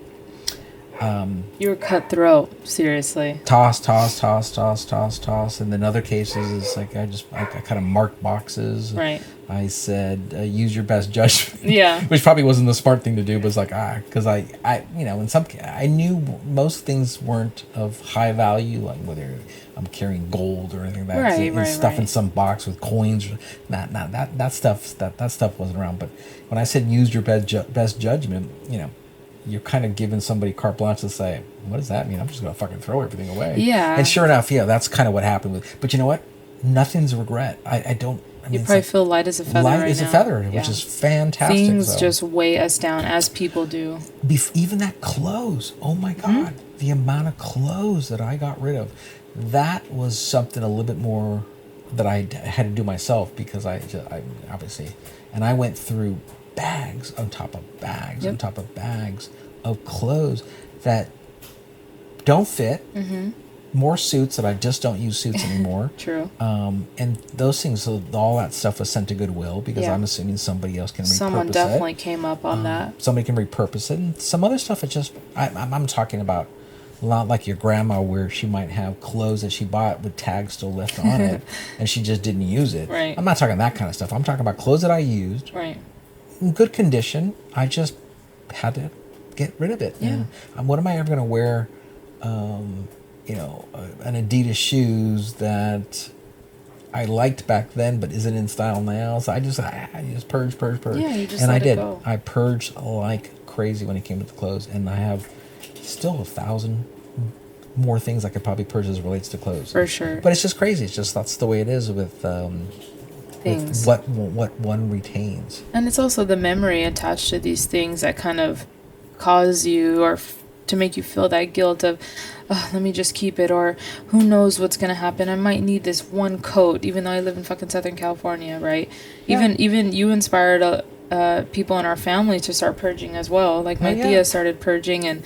You were cutthroat, seriously. Toss. And then other cases, it's like I kind of marked boxes. Right. I said, use your best judgment. Yeah. Which probably wasn't the smart thing to do, but it's like, because I knew most things weren't of high value, like whether I'm carrying gold or anything like that. Right, stuff in some box with coins. That stuff wasn't around. But when I said use your best judgment, you're kind of giving somebody carte blanche to say, what does that mean? I'm just going to fucking throw everything away. Yeah. And sure enough, that's kind of what happened with. But you know what? Nothing's a regret. I don't. I mean, you probably feel light as a feather. Light as a feather, which is fantastic. Things just weigh us down, as people do. Even that clothes. Oh my God, the amount of clothes that I got rid of. That was something a little bit more that I had to do myself, because I obviously, and I went through bags on top of bags on top of bags of clothes that don't fit. More suits that I just don't use suits anymore. True. And those things, so all that stuff was sent to Goodwill, because I'm assuming somebody else can repurpose it. Someone definitely came up on that. Somebody can repurpose it. And some other stuff, I'm talking about a lot like your grandma, where she might have clothes that she bought with tags still left on it, and she just didn't use it. Right. I'm not talking that kind of stuff. I'm talking about clothes that I used. Right. In good condition. I just had to get rid of it. Yeah. And what am I ever going to wear? An Adidas shoes that I liked back then, but isn't in style now. So I just purge. Yeah, you just and let I did. it go. I purged like crazy when it came to the clothes, and I have still 1,000 more things I could probably purge as it relates to clothes. For sure. But it's just crazy. It's just that's the way it is with things. With what one retains. And it's also the memory attached to these things that kind of cause you to make you feel that guilt of, oh, let me just keep it, or who knows what's going to happen. I might need this one coat, even though I live in fucking Southern California, right? Yeah. Even you inspired people in our family to start purging as well. Like my Thea started purging, and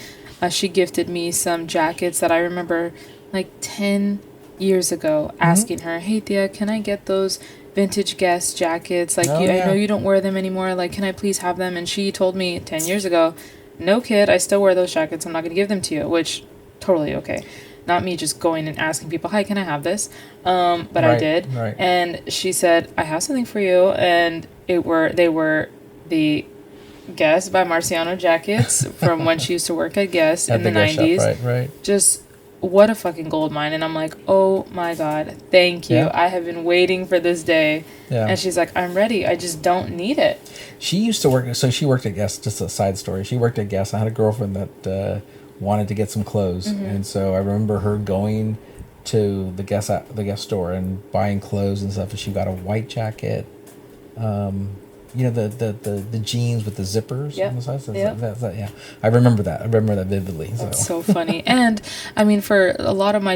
she gifted me some jackets that I remember like 10 years ago asking her, hey Thea, can I get those vintage Guess jackets? Like, I know you don't wear them anymore. Like, can I please have them? And she told me 10 years ago, no kid, I still wear those jackets. I'm not going to give them to you, which totally okay. Not me just going and asking people, hi, can I have this? But I did. Right. And she said, I have something for you. And they were the Guess by Marciano jackets from when she used to work at Guess in the 90s. Right. Just what a fucking gold mine. And I'm like, oh my God, thank you. Yeah. I have been waiting for this day. Yeah. And she's like, I'm ready. I just don't need it. She used to work, so she worked at Guess, just a side story. She worked at Guess. I had a girlfriend that wanted to get some clothes. And so I remember her going to the Guess store and buying clothes and stuff. And she got a white jacket, the jeans with the zippers on the sides. Yeah, I remember that. I remember that vividly. That's so funny. And I mean, for a lot of my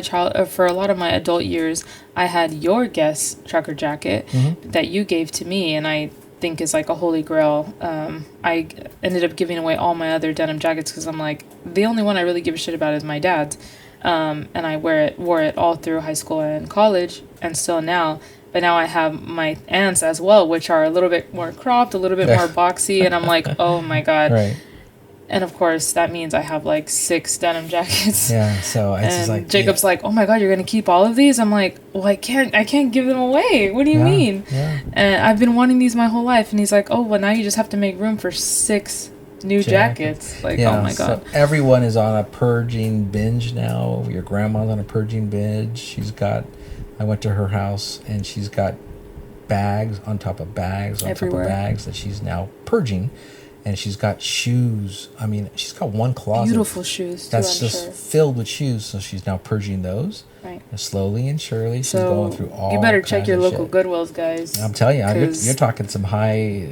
adult years, I had your Guess trucker jacket that you gave to me, and I think is like a holy grail. I ended up giving away all my other denim jackets because I'm like, the only one I really give a shit about is my dad's, and I wore it all through high school and college, and still now. But now I have my aunts as well, which are a little bit more cropped, a little bit more boxy. And I'm like, oh my God. Right. And of course, that means I have like 6 denim jackets. Yeah. So it's just like Jacob's like, oh my God, you're going to keep all of these? I'm like, well, I can't give them away. What do you mean? Yeah. And I've been wanting these my whole life. And he's like, oh, well, now you just have to make room for 6 new jackets. Like, oh my God. So everyone is on a purging binge now. Your grandma's on a purging binge. I went to her house, and she's got bags on top of bags on everywhere. Top of bags that she's now purging. And she's got shoes. I mean, she's got one closet. Beautiful shoes, that's just filled with shoes. So she's now purging those. Right. And slowly and surely, she's going through all. You better check your local Goodwills, guys. I'm telling you, you're talking some high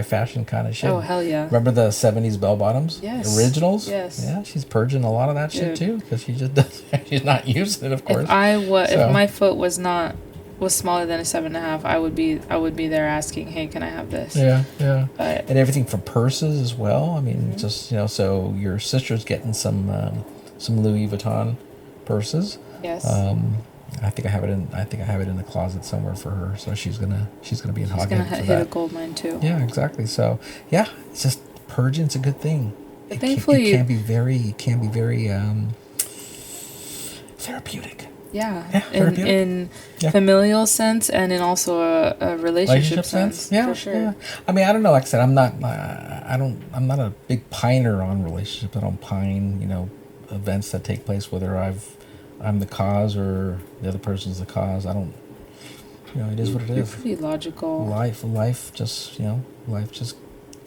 fashion kind of shit. Oh, hell yeah. Remember the 70s bell bottoms? Yes. Originals? Yes. Yeah, she's purging a lot of that shit too, because she just does. She's not using it, of course. If my foot was smaller than a 7.5, I would be there asking, hey, can I have this? Yeah. But, and everything from purses as well. I mean, just so your sister's getting some Louis Vuitton purses. Yes. I think I have it in the closet somewhere for her. So she's gonna be in hot. She's gonna hit a gold mine too. Yeah, exactly. So yeah, it's just purging's a good thing. But thankfully, it can be very therapeutic. Yeah, in familial sense and in also a relationship sense. Yeah, for sure. Yeah. I mean, I don't know. Like I said, I'm not a big piner on relationships. I don't pine, events that take place, whether I'm the cause or the other person's the cause. I don't. It is what it is. You're pretty logical. Life just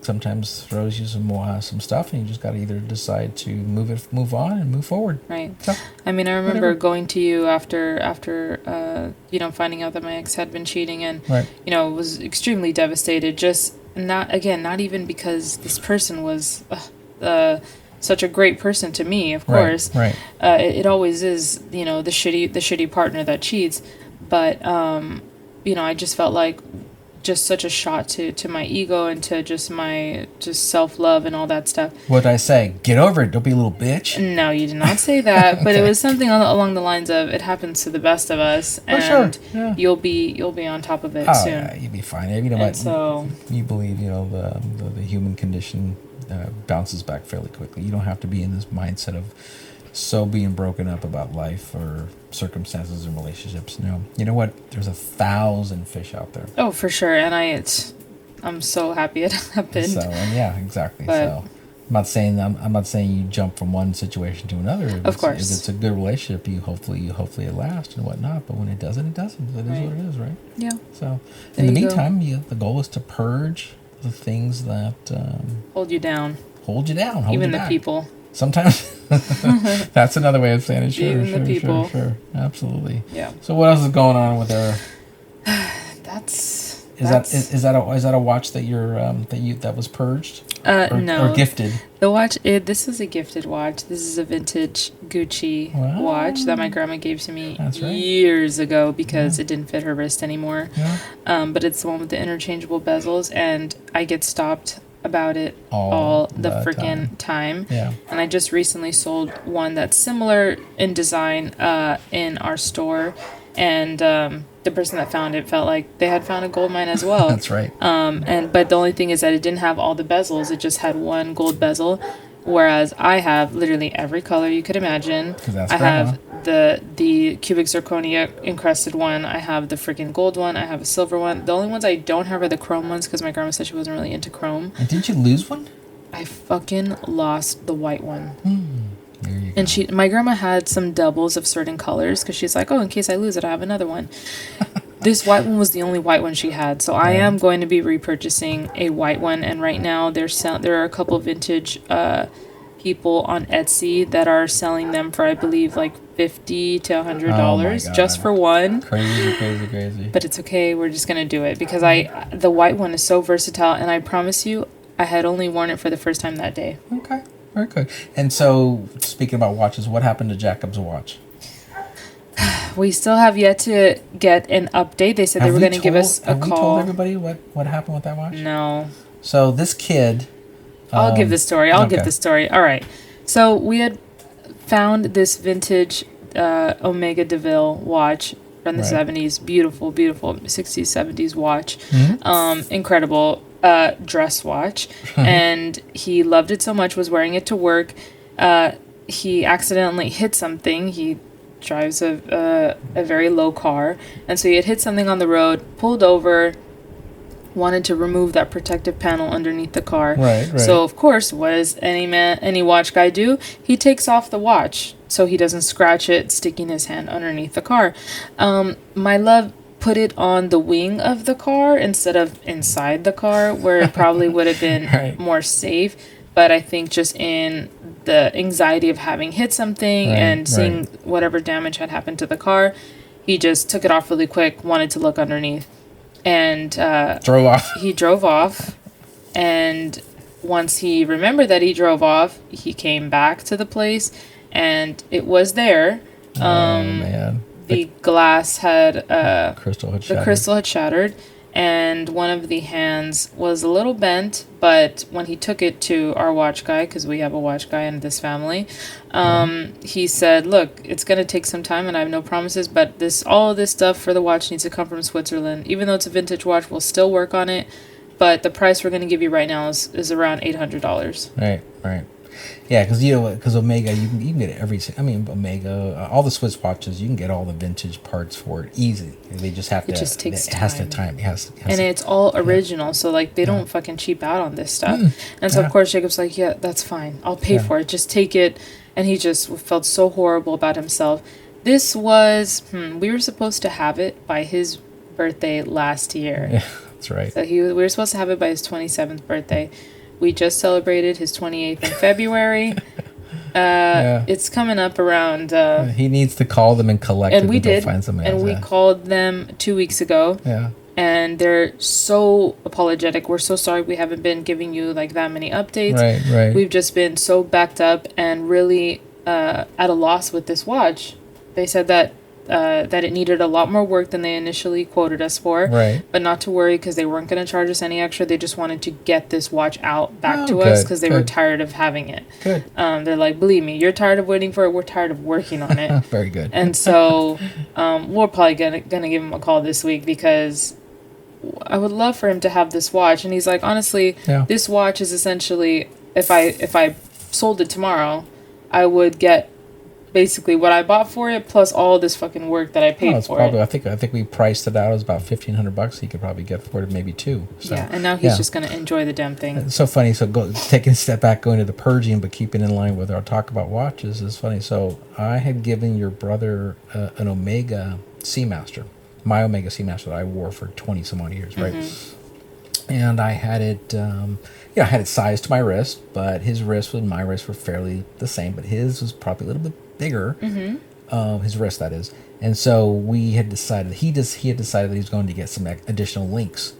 sometimes throws you some stuff, and you just got to either decide to move on and move forward. Right. So, I mean, I remember whatever. going to you after finding out that my ex had been cheating, and Right. was extremely devastated. Just not even because this person was such a great person to me. Of course, Right. it always is. The shitty partner that cheats, but I just felt like just such a shot to my ego and to just my self-love and all that stuff. What did I say? Get over it. Don't be a little bitch. No, you did not say that, but it was something along the lines of it happens to the best of us, and Yeah. you'll be on top of it Oh, soon. yeah, you'll be fine. You know And what? so You believe, the human condition bounces back fairly quickly. You don't have to be in this mindset of so being broken up about life or circumstances and relationships. No. You know what? There's 1,000 fish out there. oh, for sure, and I'm so happy it happened. So, and yeah, exactly. But- So, I'm not saying you jump from one situation to another. Of course. If it's a good relationship, hopefully it lasts and whatnot. But when it doesn't, it doesn't. It is Right. what it is, right? Yeah. So, There in the you go. meantime, the goal is to purge the things that Hold you down, hold you down, hold even you the back. people. Sometimes that's another way of saying it. Sure, Even the sure, people. sure, absolutely. Yeah. So, what else is going on with her? That's Is that a watch that that was purged? no. Or gifted? The watch, this is a gifted watch. This is a vintage Gucci Wow. watch that my grandma gave to me That's right. years ago because it didn't fit her wrist anymore. Yeah. But it's the one with the interchangeable bezels, and I get stopped about it All all the the freaking time. Yeah. And I just recently sold one that's similar in design in our store, and the person that found it felt like they had found a gold mine as well. That's right. But the only thing is that it didn't have all the bezels. It just had one gold bezel, whereas I have literally every color you could imagine. 'Cause that's I grandma. have the cubic zirconia encrusted one. I have the freaking gold one. I have a silver one. The only ones I don't have are the chrome ones because my grandma said she wasn't really into chrome. And didn't you lose one? I fucking lost the white one. There you go. And my grandma had some doubles of certain colors because she's like, oh, in case I lose it, I have another one. This white one was the only white one she had, so I am going to be repurchasing a white one. And right now, there are a couple of vintage people on Etsy that are selling them for, I believe, like $50 to $100 God. just for one. Crazy. But it's okay. We're just gonna do it because the white one is so versatile, and I promise you, I had only worn it for the first time that day. Okay. Very good. And so, speaking about watches, what happened to Jacob's watch? We still have yet to get an update. They said they were going to give us a Have we told call. everybody what happened with that watch? No. So this kid. I'll give the story. Give okay. the story. All right. So we had found this vintage Omega DeVille watch from the Right. 70s. Beautiful 60s, 70s watch. Mm-hmm. Incredible dress watch. And he loved it so much, was wearing it to work. He accidentally hit something. He drives a very low car. And so he had hit something on the road, pulled over, wanted to remove that protective panel underneath the car. Right. So of course, what does any watch guy do? He takes off the watch so he doesn't scratch it, sticking his hand underneath the car. My love put it on the wing of the car instead of inside the car, where it probably would have been Right. more safe. But I think just in the anxiety of having hit something and seeing whatever damage had happened to the car, he just took it off really quick, wanted to look underneath. And Drove off. he drove off, and once he remembered that he drove off, he came back to the place, and it was there. Oh man. The glass had Crystal had the shattered. crystal had shattered, and one of the hands was a little bent. But when he took it to our watch guy, because we have a watch guy in this family, he said, "Look, it's gonna take some time, and I have no promises. But all of this stuff for the watch needs to come from Switzerland. Even though it's a vintage watch, we'll still work on it. But the price we're gonna give you right now is around $800." Right. Yeah, because Omega, you can get Omega, all the Swiss watches, you can get all the vintage parts for it easy. They just have to. It just takes It has to time. time. It has And to, it's all original, so like they don't fucking cheap out on this stuff. And so yeah. of course Jacob's like, "Yeah, that's fine. I'll pay for it. Just take it." And he just felt so horrible about himself. This was we were supposed to have it by his birthday last year. Yeah, That's right. So we were supposed to have it by his 27th birthday. We just celebrated his 28th in February. It's coming up around. He needs to call them and collect and it we and did, go find somebody and else. we called them 2 weeks ago. Yeah. And they're so apologetic. We're so sorry we haven't been giving you like that many updates. Right. We've just been so backed up and really at a loss with this watch. They said that it needed a lot more work than they initially quoted us for. Right. But not to worry, because they weren't going to charge us any extra. They just wanted to get this watch out back to good, us because they were tired of having it. Good. They're like, believe me, you're tired of waiting for it. We're tired of working on it. Very good. And so we're probably gonna give him a call this week because I would love for him to have this watch. And he's like, honestly, this watch is essentially, if I sold it tomorrow, I would get basically what I bought for it plus all this fucking work that I paid for probably, it. I think we priced it out as about $1,500. He could probably get for it, maybe $2. So, yeah, and now he's just gonna enjoy the damn thing. It's so funny. So taking a step back, going to the purging, but keeping in line with our talk about watches is funny. So I had given your brother an Omega Seamaster, my Omega Seamaster that I wore for 20 some odd years, right? And I had it, I had it sized to my wrist, but his wrist and my wrist were fairly the same, but his was probably a little bit bigger, his wrist, that is. And so we had decided, he had decided that he was going to get some additional links.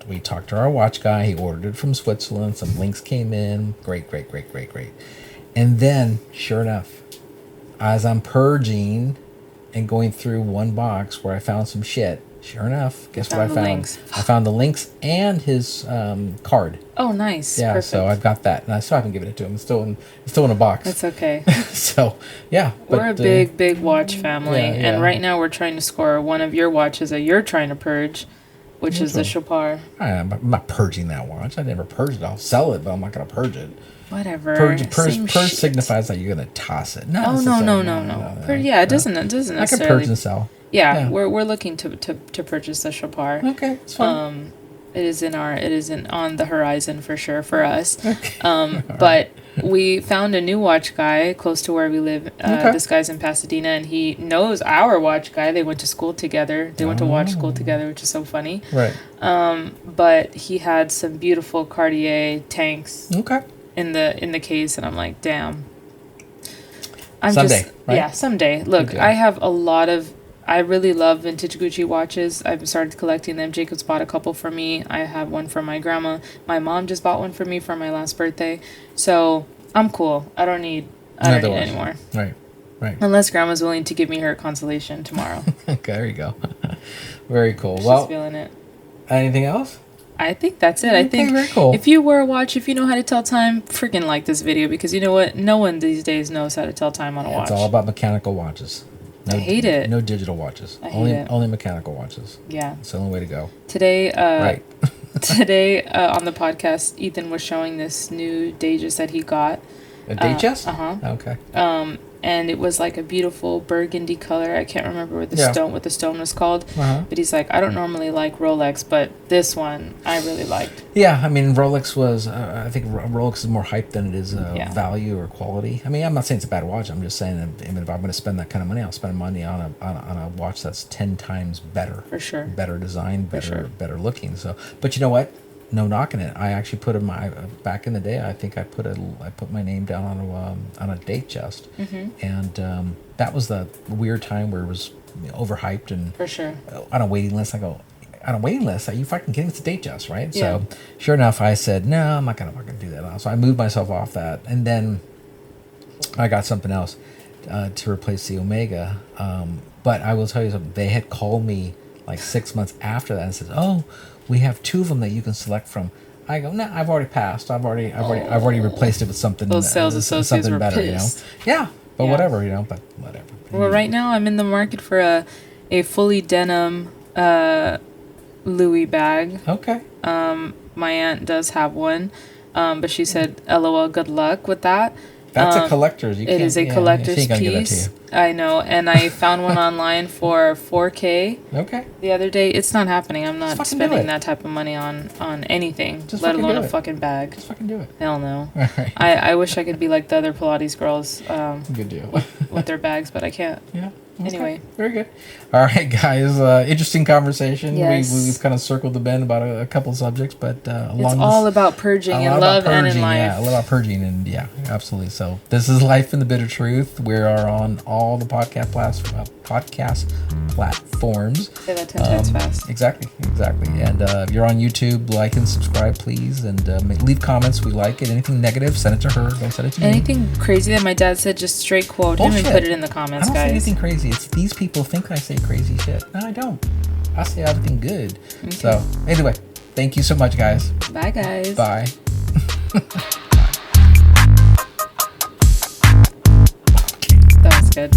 We talked to our watch guy, he ordered it from Switzerland, some links came in, great. And then, sure enough, as I'm purging and going through one box where I found some shit, sure enough, guess what I found? Links. I found the links and his card. Oh, nice. Yeah, Perfect. so I've got that, and I still haven't given it to him. It's still in a box. That's okay. So, yeah. We're a big watch family, yeah. and right now we're trying to score one of your watches that you're trying to purge, which is the Chopard. I'm not purging that watch. I never purged it. I'll sell it, but I'm not going to purge it. Whatever. Purge signifies that you're going to toss it. No. It doesn't necessarily. I can purge and sell. Yeah, we're looking to purchase the Chopard. Okay, it's fine. It is on the horizon for sure for us. Okay. But we found a new watch guy close to where we live. This guy's in Pasadena, and he knows our watch guy. They went to school together. They went to watch school together, which is so funny. Right. But he had some beautiful Cartier tanks. Okay. In the case, and I'm like, damn. Someday, right? Yeah, someday. Look, I really love vintage Gucci watches. I've started collecting them. Jacob's bought a couple for me. I have one for my grandma. My mom just bought one for me for my last birthday. So I'm cool. I don't need anymore. Right. Unless grandma's willing to give me her consolation tomorrow. Okay, there you go. Very cool. She's feeling it. Anything else? I think that's it. I think very cool. If you wear a watch, if you know how to tell time, freaking like this video, because you know what? No one these days knows how to tell time on a watch. It's all about mechanical watches. I hate it. No digital watches. Only mechanical watches. Yeah. It's the only way to go. Today, right. Today on the podcast, Ethan was showing this new Datejust that he got. A Datejust? Okay. Okay. And it was like a beautiful burgundy color. I can't remember what the stone was called. But he's like, I don't normally like Rolex, but this one I really liked. Yeah, I mean, Rolex was, I think Rolex is more hype than it is value or quality. I mean, I'm not saying it's a bad watch. I'm just saying that, if I'm going to spend that kind of money, I'll spend money on a watch that's 10 times better. For sure. Better design, better looking. So, but you know what? No knocking it. I actually put back in the day. I think I put my name down on a Datejust, and that was the weird time where it was overhyped and for sure on a waiting list. I go on a waiting list. Are you fucking kidding? It's a Datejust, right? Yeah. So sure enough, I said no, I'm not gonna fucking do that. So I moved myself off that, and then I got something else to replace the Omega. But I will tell you something. They had called me like 6 months after that and said, "Oh, we have 2 of them that you can select from." I go, "No, I've already passed. I've already replaced it with something. Those sales associates something were better, pissed. Yeah, but whatever, But whatever. Well, right now I'm in the market for a fully denim Louis bag. Okay. My aunt does have one, but she said, "LOL, good luck with that." That's a collector's. It is a collector's piece. I know, and I found one online for $4K. Okay. The other day. It's not happening. I'm not spending that type of money on anything, let alone a fucking bag. Just fucking do it. Hell no. Right. I wish I could be like the other Pilates girls. Good deal. with their bags, but I can't. Yeah. Anyway. Very good. All right, guys. Interesting conversation. Yes. We've kind of circled the bend about a couple subjects, but it's all about purging in love and in life. Yeah, a lot about purging, and yeah, absolutely. So this is Life in the Bitter Truth. We are on all the podcast platforms. Say that 10 times fast. Exactly. And if you're on YouTube, like and subscribe, please, and leave comments. We like it. Anything negative, send it to her. Don't send it to me. Anything crazy that my dad said, just straight quote him and put it in the comments, I don't guys. say anything crazy. It's these people think I say crazy shit. No, I don't. I say everything good. Okay. So, anyway, thank you so much, guys. Bye, guys. Bye. That was good.